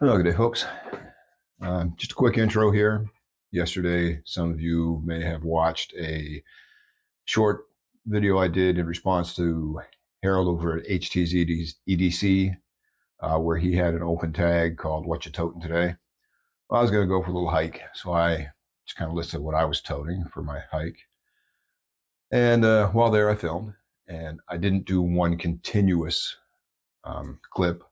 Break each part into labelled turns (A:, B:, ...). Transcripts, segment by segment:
A: Hello, good day, folks. Just a quick intro here. Yesterday, some of you may have watched a short video I did in response to Harold over at HTZ EDC, where he had an open tag called "What You Toting Today." Well, I was going to go for a little hike, so I just kind of listed what I was toting for my hike. And while there, I filmed, and I didn't do one continuous clip.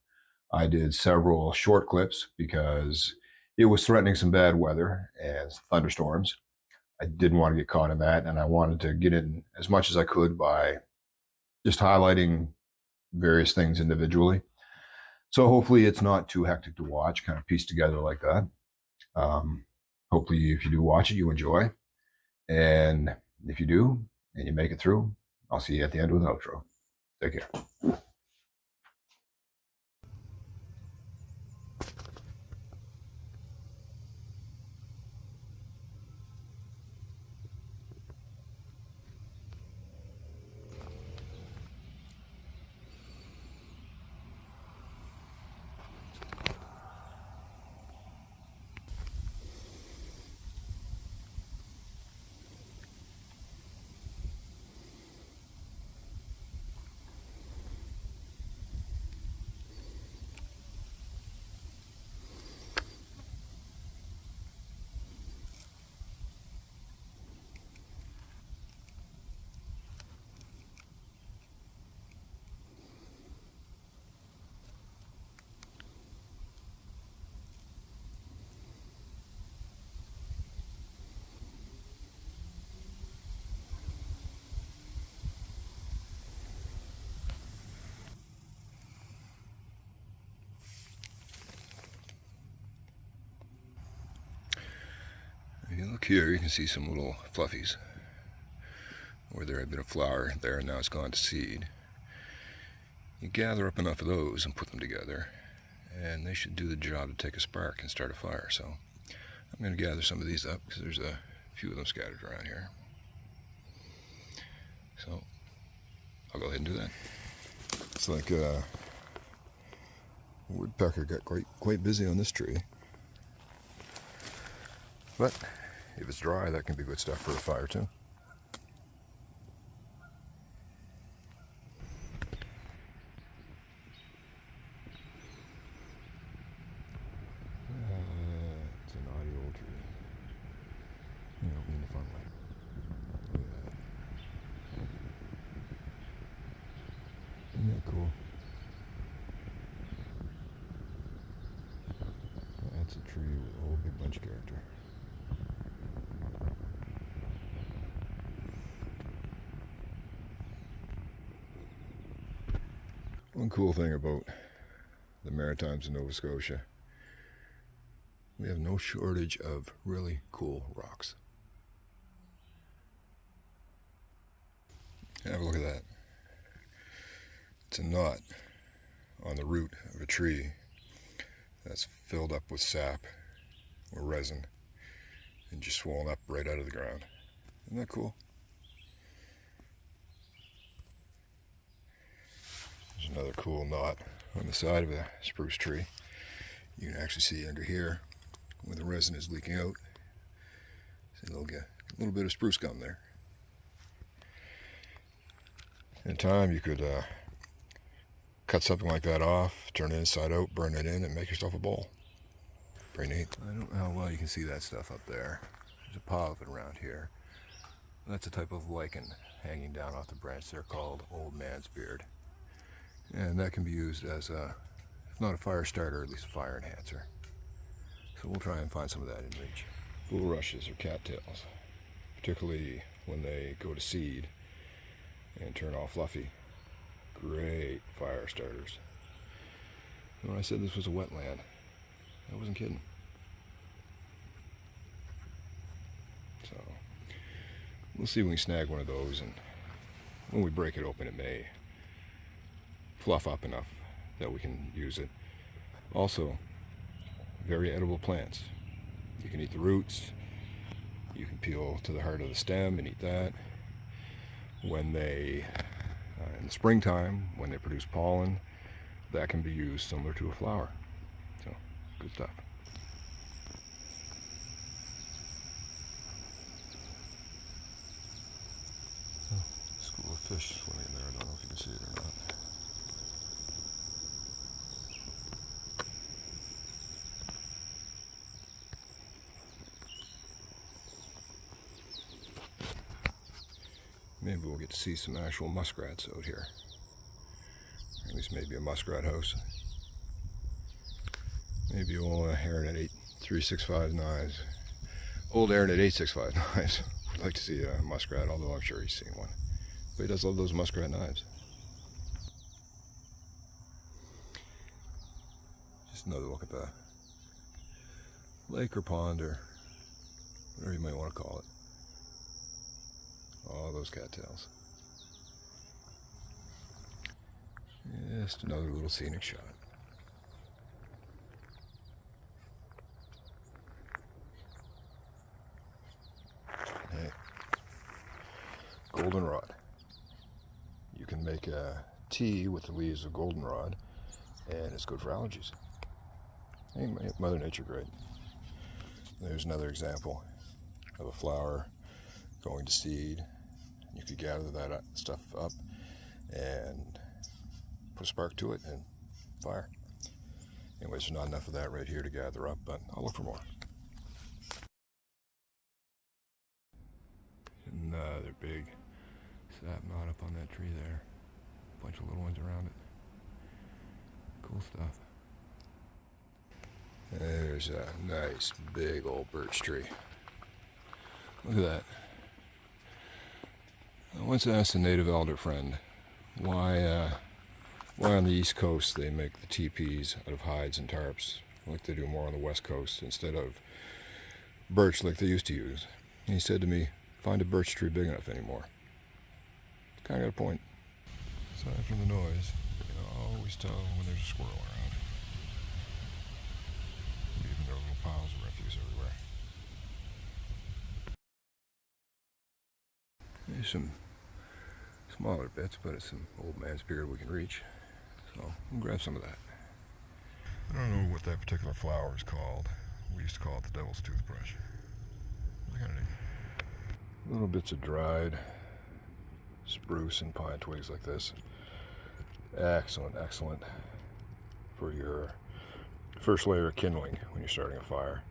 A: I did several short clips because it was threatening some bad weather and thunderstorms. I didn't want to get caught in that, and I wanted to get in as much as I could by just highlighting various things individually. So hopefully it's not too hectic to watch, kind of pieced together like that. Hopefully if you do watch it, you enjoy. And if you do, and you make it through, I'll see you at the end with an outro. Take care. If you look here, you can see some little fluffies where there had been a flower there and now it's gone to seed. You gather up enough of those and put them together, and they should do the job to take a spark and start a fire. So I'm going to gather some of these up because there's a few of them scattered around here. So I'll go ahead and do that. It's like woodpecker got quite busy on this tree. But if it's dry, that can be good stuff for a fire too. It's an audio old tree. You don't mean the fun way. Look at that. Isn't that cool? That's a tree with a whole big bunch of character. One cool thing about the Maritimes in Nova Scotia, we have no shortage of really cool rocks. Have a look at that. It's a knot on the root of a tree that's filled up with sap or resin and just swollen up right out of the ground. Isn't that cool? There's another cool knot on the side of a spruce tree. You can actually see under here where the resin is leaking out. See a little bit of spruce gum there. In time you could cut something like that off, turn it inside out, burn it in, and make yourself a bowl. Pretty neat. I don't know how well you can see that stuff up there. There's a pile of it around here. That's a type of lichen hanging down off the branch there called old man's beard. And that can be used as a, if not a fire starter, at least a fire enhancer. So we'll try and find some of that in reach. Bulrushes or cattails, particularly when they go to seed and turn all fluffy. Great fire starters. When I said this was a wetland, I wasn't kidding. So we'll see when we snag one of those, and when we break it open it may fluff up enough that we can use it. Also, very edible plants. You can eat the roots, you can peel to the heart of the stem and eat that. When they, in the springtime, when they produce pollen, that can be used similar to a flower. So Good stuff. School of fish swimming in there. I don't know if you can see it or not. Maybe we'll get to see some actual muskrats out here. At least maybe a muskrat house. Maybe old Aranet 365 knives. Old Aranet 865 knives. I'd like to see a muskrat, although I'm sure he's seen one. But he does love those muskrat knives. Just another look at the lake or pond or whatever you might want to call it. All those cattails. Just another little scenic shot. Hey, goldenrod. You can make a tea with the leaves of goldenrod, and it's good for allergies. Hey, Mother Nature great. There's another example of a flower going to seed. You could gather that stuff up and put a spark to it and fire. Anyways, there's not enough of that right here to gather up, but I'll look for more. Another big sap knot up on that tree there. A bunch of little ones around it. Cool stuff. There's a nice big old birch tree. Look at that. I once asked a native elder friend why on the East Coast they make the teepees out of hides and tarps like they do more on the West Coast instead of birch like they used to use. And he said to me, find a birch tree big enough anymore. Kind of got a point. Aside from the noise, you can always tell when there's a squirrel around. Even there are little piles of refuse everywhere. There's some smaller bits, but it's some old man's beard we can reach. So we'll grab some of that. I don't know what that particular flower is called. We used to call it the devil's toothbrush. Kind of neat. Little bits of dried spruce and pine twigs like this. Excellent, excellent for your first layer of kindling when you're starting a fire,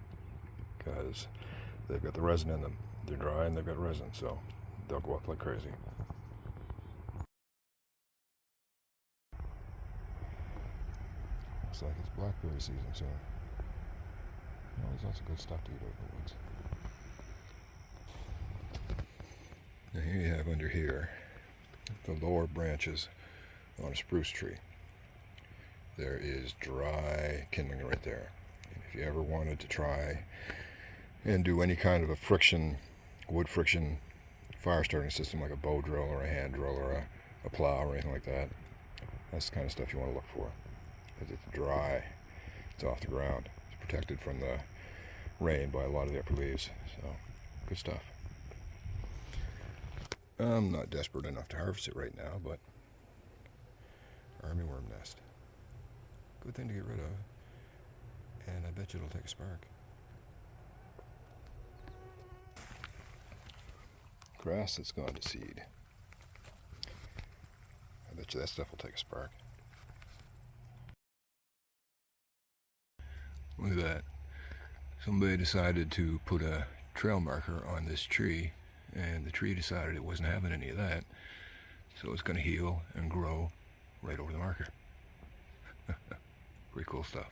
A: because they've got the resin in them. They're dry and they've got resin, so they'll go up like crazy. Looks like it's blackberry season soon. There's lots of good stuff to eat out in the woods. Now here you have under here the lower branches on a spruce tree. There is dry kindling right there. And if you ever wanted to try and do any kind of a friction, wood friction fire starting system like a bow drill or a hand drill or a plow or anything like that, that's the kind of stuff you want to look for. It's dry, it's off the ground, it's protected from the rain by a lot of the upper leaves, so good stuff. I'm not desperate enough to harvest it right now, but armyworm nest. Good thing to get rid of, and I bet you it'll take a spark. Grass that's gone to seed. I bet you that stuff will take a spark. Look at that. Somebody decided to put a trail marker on this tree, and the tree decided it wasn't having any of that, so it's going to heal and grow right over the marker. Pretty cool stuff.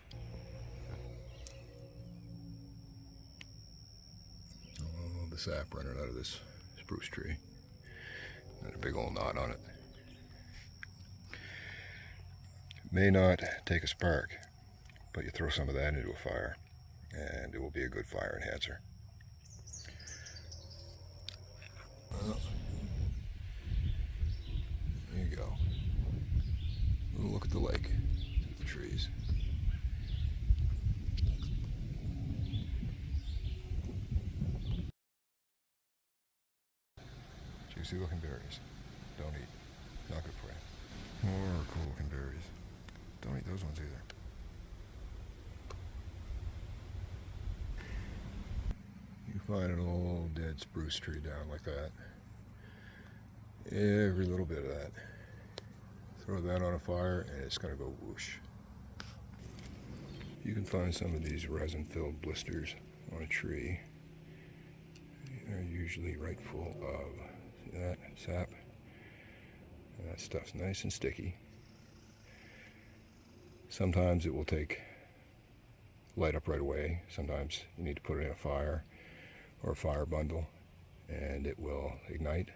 A: Oh, the sap running out of this spruce tree. And a big old knot on it. It may not take a spark, but you throw some of that into a fire, and it will be a good fire enhancer. Well, there you go. A little look at the lake, the trees. Juicy looking berries. Don't eat. Not good for you. More cool looking berries. Don't eat those ones either. find an old dead spruce tree down like that. Every little bit of that. Throw that on a fire and it's going to go whoosh. You can find some of these resin-filled blisters on a tree. They're usually right full of, see that, sap. And that stuff's nice and sticky. Sometimes it will light up right away. Sometimes you need to put it in a fire or a fire bundle and it will ignite.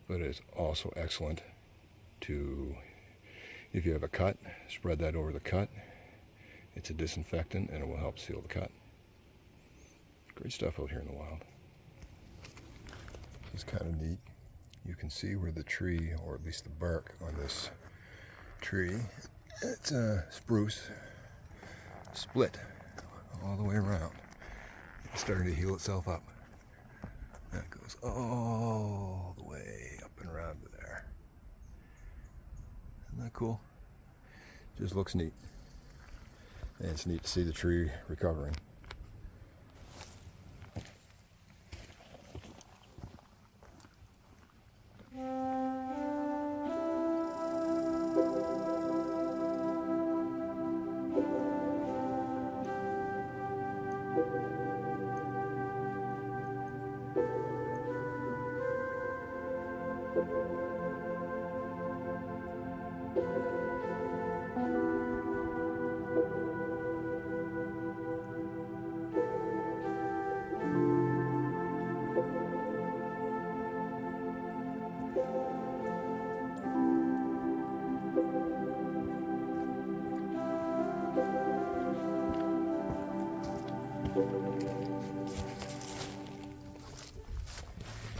A: But it's also excellent to, if you have a cut, spread that over the cut. It's a disinfectant and it will help seal the cut. Great stuff out here in the wild. It's kind of neat. You can see where the tree, or at least the bark on this tree, it's a spruce, split all the way around. It's starting to heal itself up. That goes all the way up and around to there. Isn't that cool? Just looks neat. And it's neat to see the tree recovering.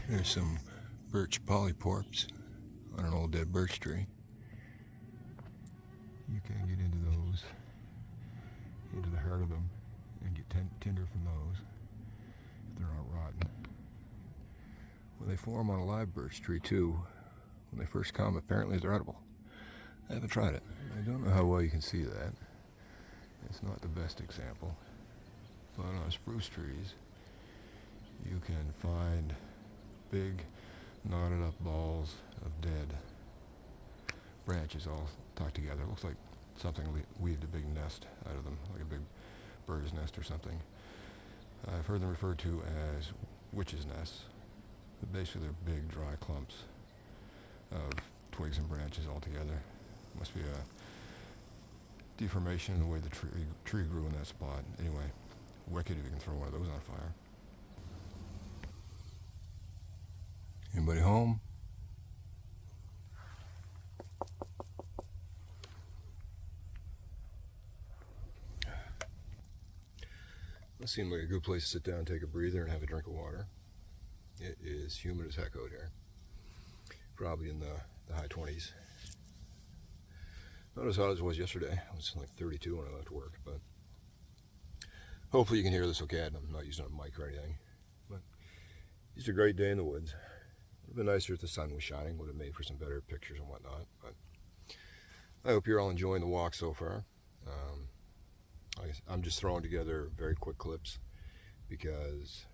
A: Here's some birch polyporps on an old dead birch tree. You can get into those, into the heart of them, and get tinder from those if they're not rotten. When they form on a live birch tree too, when they first come, apparently they're edible. I haven't tried it. I don't know how well you can see that. It's not the best example. But on spruce trees, you can find big knotted up balls of dead branches all tucked together. It looks like something weaved a big nest out of them, like a big bird's nest or something. I've heard them referred to as witches' nests. But basically they're big dry clumps of twigs and branches all together. Must be a deformation in the way the tree grew in that spot. Anyway, wicked if you can throw one of those on fire. Anybody home? This seemed like a good place to sit down, take a breather, and have a drink of water. It is humid as heck out here. Probably in the high 20s. Not as hot as it was yesterday. It was like 32 when I left work, but hopefully you can hear this okay. I'm not using a mic or anything. But it's a great day in the woods. It would have been nicer if the sun was shining. Would have made for some better pictures and whatnot. But I hope you're all enjoying the walk so far. I'm just throwing together very quick clips because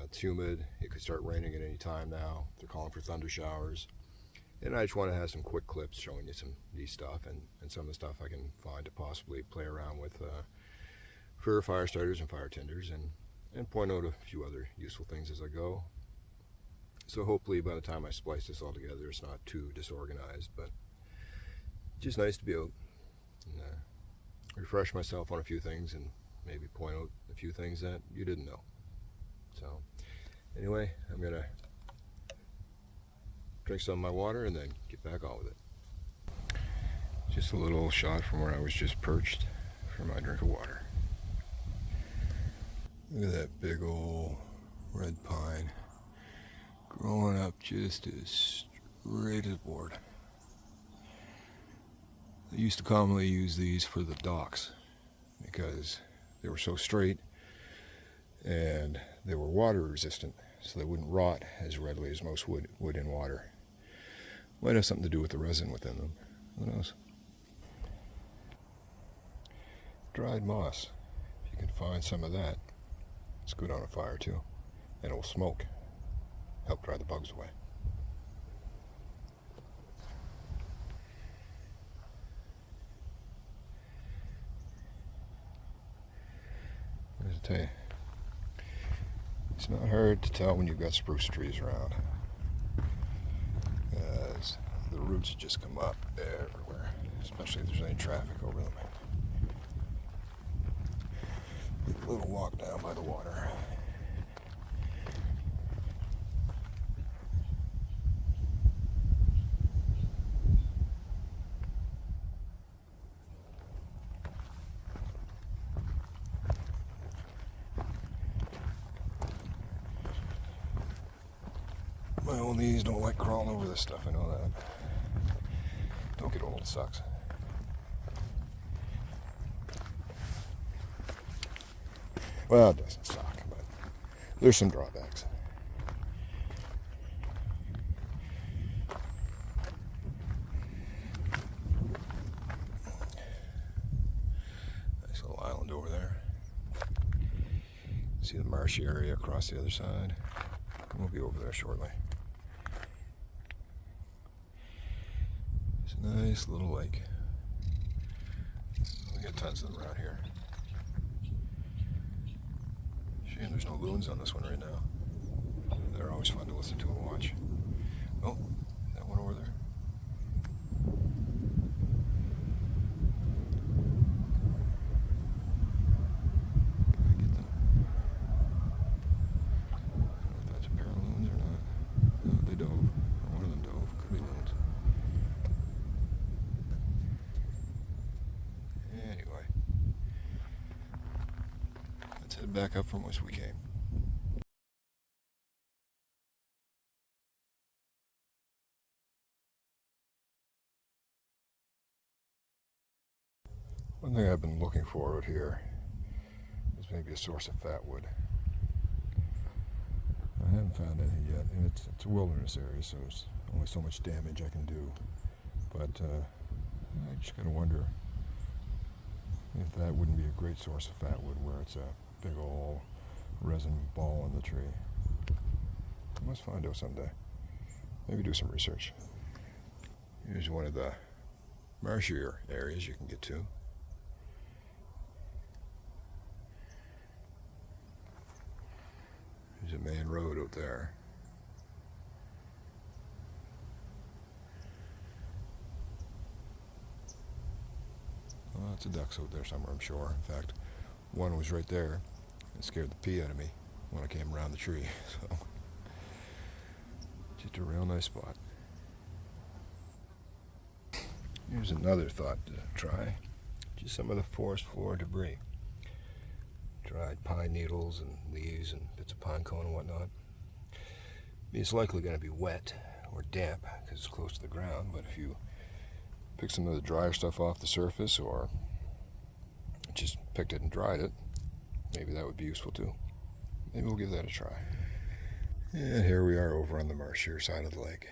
A: it's humid. It could start raining at any time now. They're calling for thunder showers. And I just want to have some quick clips showing you some neat stuff and some of the stuff I can find to possibly play around with for fire starters and fire tenders and point out a few other useful things as I go. So hopefully by the time I splice this all together, it's not too disorganized, but just nice to be out and refresh myself on a few things and maybe point out a few things that you didn't know. So anyway, I'm gonna drink some of my water and then get back on with it. Just a little shot from where I was just perched for my drink of water. Look at that big old red pine growing up just as straight as a board. I used to commonly use these for the docks because they were so straight and they were water resistant, so they wouldn't rot as readily as most would in water. Might have something to do with the resin within them. Who knows? Dried moss, if you can find some of that. It's good on a fire too, and it will smoke, help drive the bugs away. As I tell you, it's not hard to tell when you've got spruce trees around, as the roots just come up everywhere, especially if there's any traffic over them. A little walk down by the water. My old knees don't like crawling over this stuff, I know that. Don't get old, it sucks. Well, it doesn't suck, but there's some drawbacks. Nice little island over there. See the marshy area across the other side. We'll be over there shortly. It's a nice little lake. We got tons of them around here. Shame there's no loons on this one right now. They're always fun to listen to and watch. Oh, that one over there. Can I get them? I don't know if that's a pair of loons or not. No, they dove. Or one of them dove. Could be loons. Anyway. Let's head back up from which we came. One thing I've been looking for out here is maybe a source of fat wood. I haven't found anything yet, and it's a wilderness area, so there's only so much damage I can do. But I just gotta wonder if that wouldn't be a great source of fat wood, where it's a big old resin ball on the tree. I must find out someday. Maybe do some research. Here's one of the marshier areas you can get to. There's a main road out there. Lots of ducks out there somewhere, I'm sure. In fact, one was right there and scared the pee out of me when I came around the tree. So, just a real nice spot. Here's another thought to try. Just some of the forest floor debris. Dried pine needles and leaves and bits of pine cone and whatnot. I mean, it's likely going to be wet or damp because it's close to the ground, but if you pick some of the drier stuff off the surface or just picked it and dried it, maybe that would be useful too. Maybe we'll give that a try. And here we are over on the marshier side of the lake.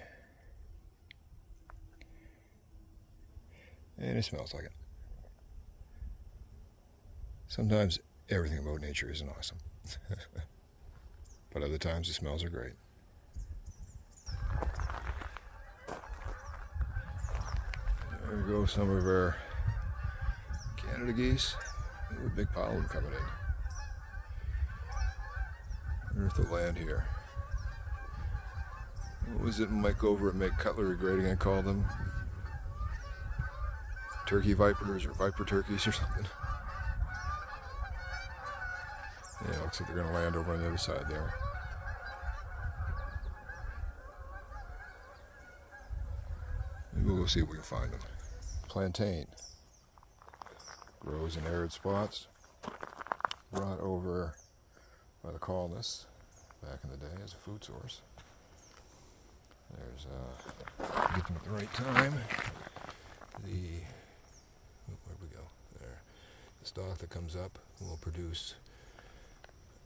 A: And it smells like it. Sometimes everything about nature isn't awesome. But other times the smells are great. There we go, some of our Canada geese. Ooh, a big pile of them coming in. I wonder if they'll land here. What was it Mike over at Make Cutlery Great Again called them? Turkey vipers or viper turkeys or something. Yeah, looks like they're going to land over on the other side there. Maybe we'll go see if we can find them. Plantain. Grows in arid spots. Brought over by the colonists back in the day as a food source. There's, get them at the right time. Where'd we go? There. The stalk that comes up will produce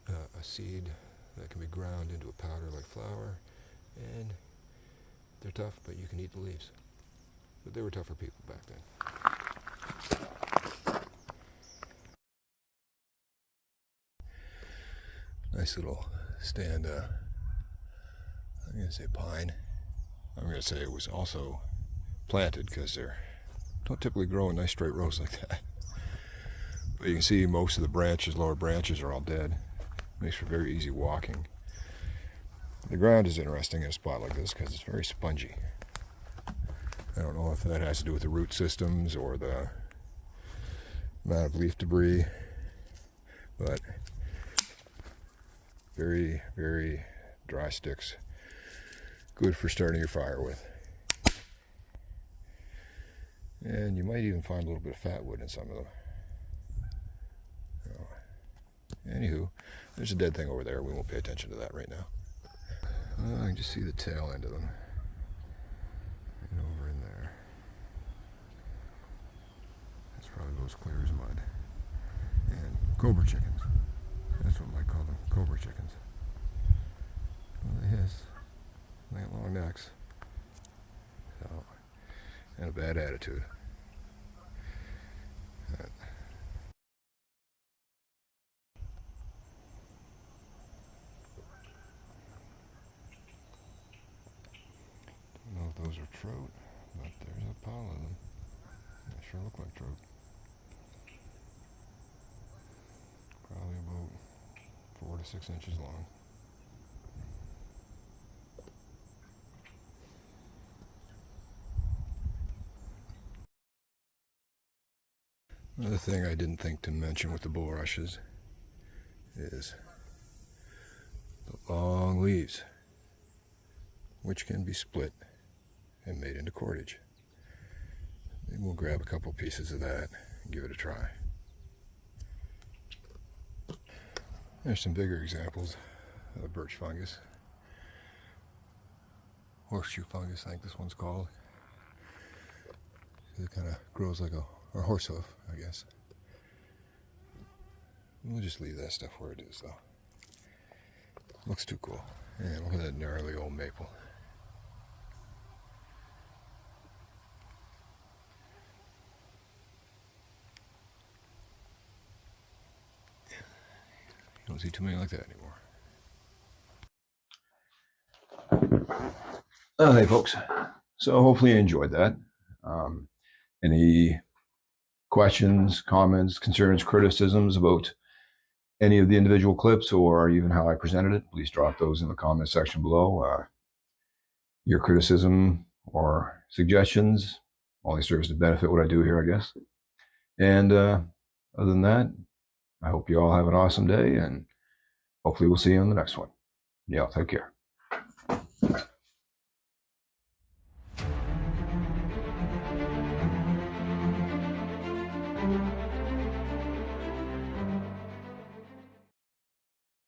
A: a seed that can be ground into a powder like flour, and they're tough, but you can eat the leaves. But they were tougher people back then. Nice little stand, I'm going to say pine. I'm going to say it was also planted because they don't typically grow in nice straight rows like that. But you can see most of the branches, lower branches, are all dead. Makes for very easy walking. The ground is interesting in a spot like this because it's very spongy. I don't know if that has to do with the root systems or the amount of leaf debris, but very, very dry sticks. Good for starting your fire with. And you might even find a little bit of fat wood in some of them. Anywho, there's a dead thing over there. We won't pay attention to that right now. I can just see the tail end of them. And over in there. That's probably those clear as mud. And cobra chickens. That's what I might call them, cobra chickens. Well, they hiss. They got long necks. So, and a bad attitude. Don't know if those are trout, but there's a pile of them. They sure look like trout. Probably about 4 to 6 inches long. Another thing I didn't think to mention with the bulrushes is the long leaves, which can be split and made into cordage. Maybe we'll grab a couple pieces of that and give it a try. There's some bigger examples of the birch fungus. Horseshoe fungus, I think this one's called. It kind of grows like a horse hoof, I guess. We'll just leave that stuff where it is, though. Looks too cool. And look at that gnarly old maple. You don't see too many like that anymore. Hey folks, so hopefully you enjoyed that. Any questions, comments, concerns, criticisms about any of the individual clips or even how I presented it, please drop those in the comment section below. Your criticism or suggestions only serves to benefit what I do here, I guess. And other than that, I hope you all have an awesome day, and hopefully we'll see you on the next one. Yeah, take care.